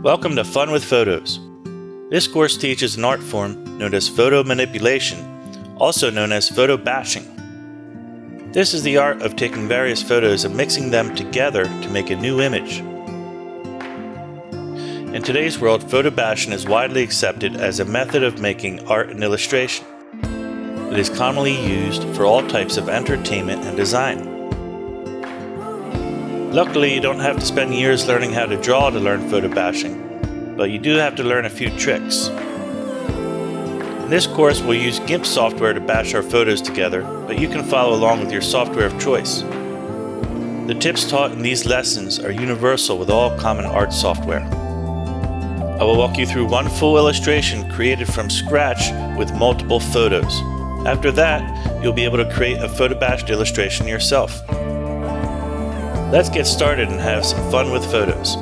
Welcome to Fun with Photos. This course teaches an art form known as photo manipulation, also known as photobashing. This is the art of taking various photos and mixing them together to make a new image. In today's world, photobashing is widely accepted as a method of making art and illustration. It is commonly used for all types of entertainment and design. Luckily, you don't have to spend years learning how to draw to learn photobashing, but you do have to learn a few tricks. In this course, we'll use GIMP software to bash our photos together, but you can follow along with your software of choice. The tips taught in these lessons are universal with all common art software. I will walk you through one full illustration created from scratch with multiple photos. After that, you'll be able to create a photobashed illustration yourself. Let's get started and have some fun with photos.